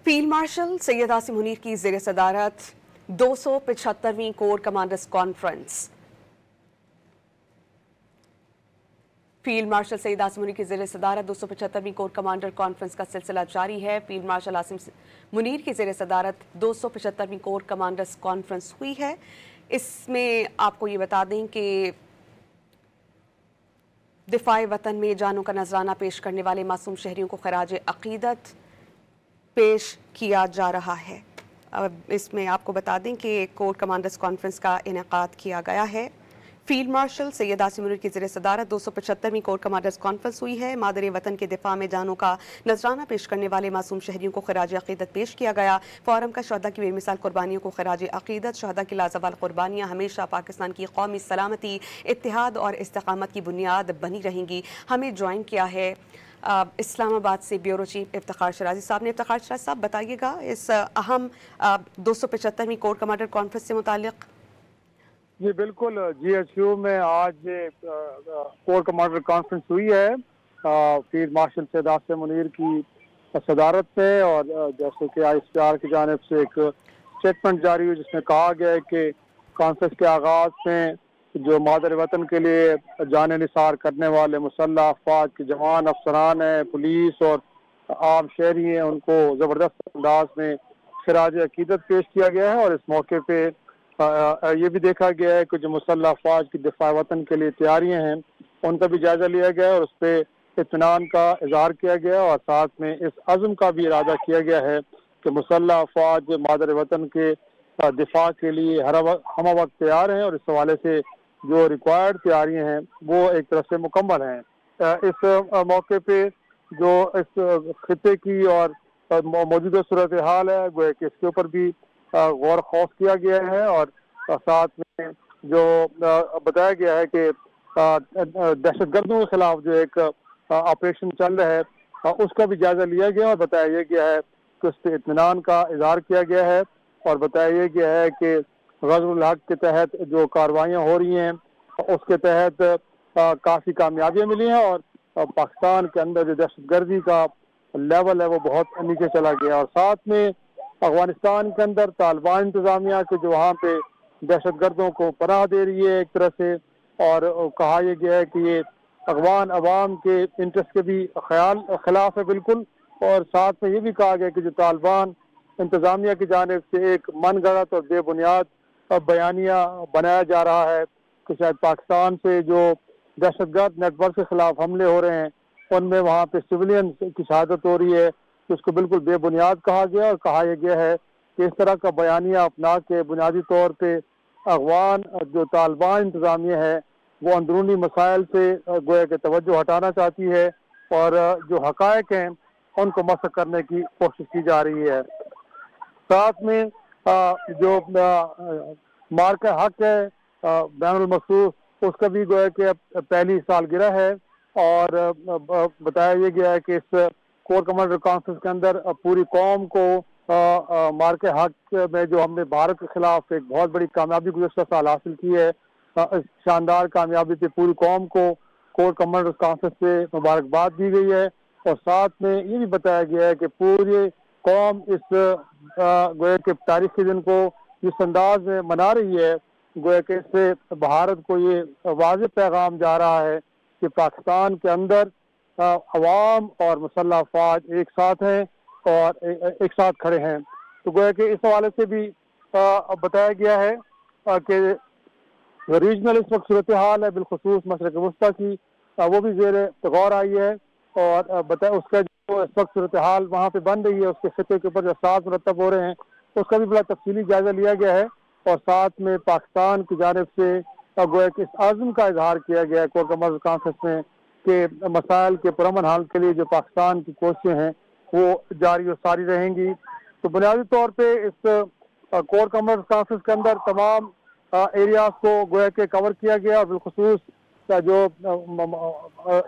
Field marshal Syed Asim Munir की ज़ेर सदारत 275वीं corps commanders conference. Field marshal Syed Asim Munir की ज़ेर सदारत 275वीं कोर कमांडर कॉन्फ्रेंस का सिलसिला जारी है। फील्ड मार्शल आसिम मुनीर की ज़ेर सदारत 275वीं कोर कमांडर्स कॉन्फ्रेंस हुई है। इसमें आपको ये बता दें कि दिफाए वतन में जानों का नजराना पेश करने वाले मासूम शहरियों को खराज अकीदत पेश किया जा रहा है। अब इसमें आपको बता दें कि कोर कमांडर्स कॉन्फ्रेंस का इनेकाद किया गया है। फील्ड मार्शल सैयद आसिम मुनीर की ज़ेर सदारत 275वीं कोर कमांडर्स कॉन्फ्रेंस हुई है। मादरे वतन के दिफा में जानों का नजराना पेश करने वाले मासूम शहरियों को खराज अकीदत पेश किया गया। फोरम का शहदा की बेमिसाल कुर्बानियों को खराज अकीदत। शहदा की लाजवाल कुर्बानियाँ हमेशा पाकिस्तान की कौमी सलामती, इत्तेहाद और इस्तेकामत की बुनियाद बनी रहेंगी। हमें ज्वाइन किया है इस्लामाबाद से ब्यूरो चीफ इफ्तिखार शराजी साहब ने। इफ्तिखार शराजी साहब, बताइएगा इस अहम 275वीं कोर कमांडर कॉन्फ्रेंस से मुतालिक। जी बिल्कुल, GHQ में आज कोर कमांडर कॉन्फ्रेंस हुई है फील्ड मार्शल सैयद आसिम मुनीर की सदारत पे, और जैसे कि ISPR की जानिब से एक स्टेटमेंट जारी हुई जिसमें कहा गया है कि कॉन्फ्रेंस के आगाज में जो मादर वतन के लिए जान निसार करने वाले मुसल्लह अफवाज के जवान अफसरान हैं, पुलिस और आम शहरी हैं, उनको ज़बरदस्त अंदाज में खराज अकीदत पेश किया गया है। और इस मौके पे ये भी देखा गया है कि जो मुसल्लह अफवाज की दिफा वतन के लिए तैयारियां हैं उनका भी जायजा लिया गया और उस पर इत्मीनान का इजहार किया गया, और साथ में इस अज़्म का भी इरादा किया गया है कि मुसल्लह अफवाज मादर वतन के दिफा के लिए हम वक्त तैयार हैं, और इस हवाले से जो रिक्वायर्ड तैयारियां हैं वो एक तरफ से मुकम्मल हैं। इस मौके पे जो इस खिते की और मौजूदा सूरत हाल है वो कि इसके ऊपर भी गौर खौफ किया गया है, और साथ में जो बताया गया है कि दहशतगर्दों के खिलाफ जो एक ऑपरेशन चल रहा है उसका भी जायजा लिया गया, और बताया गया है कि उस पर इत्मीनान का इजहार किया गया है, और बताया गया है कि ग़ज़वुल हक़ के तहत जो कार्रवाइयाँ हो रही हैं उसके तहत काफ़ी कामयाबियाँ मिली हैं, और पाकिस्तान के अंदर जो दहशतगर्दी का लेवल है वो बहुत नीचे चला गया। और साथ में अफगानिस्तान के अंदर तालिबान इंतजामिया के जो वहाँ पे दहशतगर्दों को पनाह दे रही है एक तरह से, और कहा यह गया है कि ये अफगान अवाम के इंटरेस्ट के भी खिलाफ है बिल्कुल। और साथ में ये भी कहा गया कि जो तालिबान इंतजामिया की जानिब से एक मन गढ़ंत और बेबुनियाद बयानिया बनाया जा रहा है कि शायद पाकिस्तान से जो दहशतगर्द नेटवर्क के खिलाफ हमले हो रहे हैं उनमें वहाँ पे सिविलियन की शहादत हो रही है, तो उसको बिल्कुल बेबुनियाद कहा गया, और कहा यह गया है कि इस तरह का बयानिया अपना के बुनियादी तौर पे अफगान जो तालिबान इंतजामिया है वो अंदरूनी मसाइल से गोया के तवज्जो हटाना चाहती है, और जो हकायक हैं उनको मसक करने की कोशिश की जा रही है। साथ में जो मार्का हक है बैनुल मखसूस उसका भी गोया के पहली सालगिरह है, और बताया ये गया है कि इस कोर कमांडर कॉन्फ्रेंस के अंदर पूरी कौम को मार्के हक में जो हमने भारत के खिलाफ एक बहुत बड़ी कामयाबी गुज़श्ता साल हासिल की है, इस शानदार कामयाबी पे पूरी कौम को कोर कमांडर कॉन्फ्रेंस से मुबारकबाद दी गई है। और साथ में ये भी बताया गया है कि पूरी कौम इस गोया के तारीखी दिन को जिस अंदाज में मना रही है, गोया के इससे भारत को ये वाज़ेह पैगाम जा रहा है कि पाकिस्तान के अंदर अवाम और मुसल्लह अफवाज एक साथ हैं और एक साथ खड़े हैं। तो गोया कि इस हवाले से भी बताया गया है कि रीजनल इस वक्त सूरत हाल है बिलखुसूस मशरक़ वस्ता की वो भी ज़ेर गौर आई है, और बताया उसका जो इस वक्त सूरत हाल वहाँ पे बन रही है उसके खिते के ऊपर जो असरात मुरतब हो रहे हैं उसका भी बड़ा तफसीली जायजा लिया गया है, और साथ में पाकिस्तान की जानिब से गोया कि इस आज़म का इजहार किया गया है कोर कमांडर कॉन्फ्रेंस में कि मसाइल के पुरअमन हल के लिए जो पाकिस्तान की कोशिशें हैं वो जारी और सारी रहेंगी। तो बुनियादी तौर पे इस कोर कमांडर कॉन्फ्रेंस के अंदर तमाम एरियाज को गोया के कवर किया गया, और बिलखुसूस जो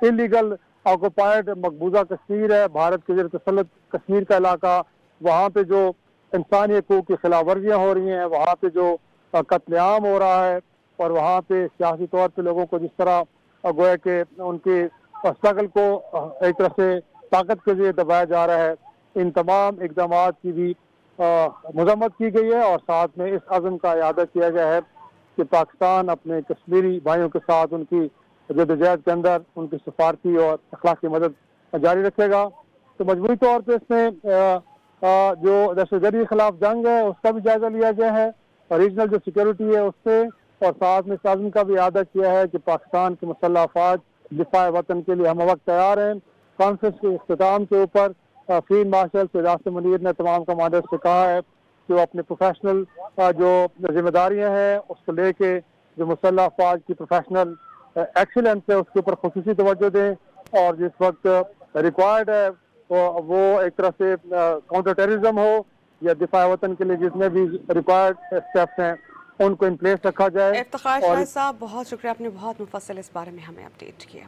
इलीगल ऑक्युपाइड मकबूजा कश्मीर है, भारत के ज़ेर तसल्लुत कश्मीर का इलाका, वहाँ पे जो इंसानी हकूक़ की खिलाफ वर्जियाँ हो रही हैं, वहाँ पे जो कत्लेआम हो रहा है, और वहाँ पे सियासी तौर पे लोगों को जिस तरह गोया के उनके स्ट्रगल को एक तरह से ताकत के लिए दबाया जा रहा है, ان تمام اقدامات کی بھی مذمت کی گئی ہے، اور ساتھ میں اس عزم کا اعادہ کیا گیا ہے کہ پاکستان اپنے کشمیری بھائیوں کے ساتھ ان کی جدوجہد کے اندر ان کی سفارتی اور اخلاقی مدد جاری رکھے گا۔ تو مجموعی طور پہ اس میں جو دہشت گردی کے خلاف جنگ ہے اس کا بھی جائزہ لیا گیا ہے، اور ریجنل جو سیکورٹی ہے اس سے، اور ساتھ میں اس عزم کا بھی اعادہ کیا ہے کہ پاکستان کے مسلح افواج دفاع وطن کے لیے ہم وقت تیار ہیں۔ کانفرنس کے اختتام کے اوپر فیلڈ مارشل سید آصف منیر نے تمام کمانڈر سے کہا ہے کہ وہ اپنے پروفیشنل جو ذمہ داریاں ہیں اس کو لے کے جو مسلح افواج کی پروفیشنل ایکسیلنس ہے اس کے اوپر خصوصی توجہ دیں، اور جس وقت ریکوائرڈ ہے وہ ایک طرح سے کاؤنٹر ٹیررزم ہو یا دفاع وطن کے لیے جتنے بھی ریکوائرڈ اسٹیپس ہیں ان کو ان پلیس رکھا جائے۔ افتخار اور شاہد صاحب، بہت شکریہ، آپ نے بہت مفصل اس بارے میں ہمیں اپڈیٹ کیا۔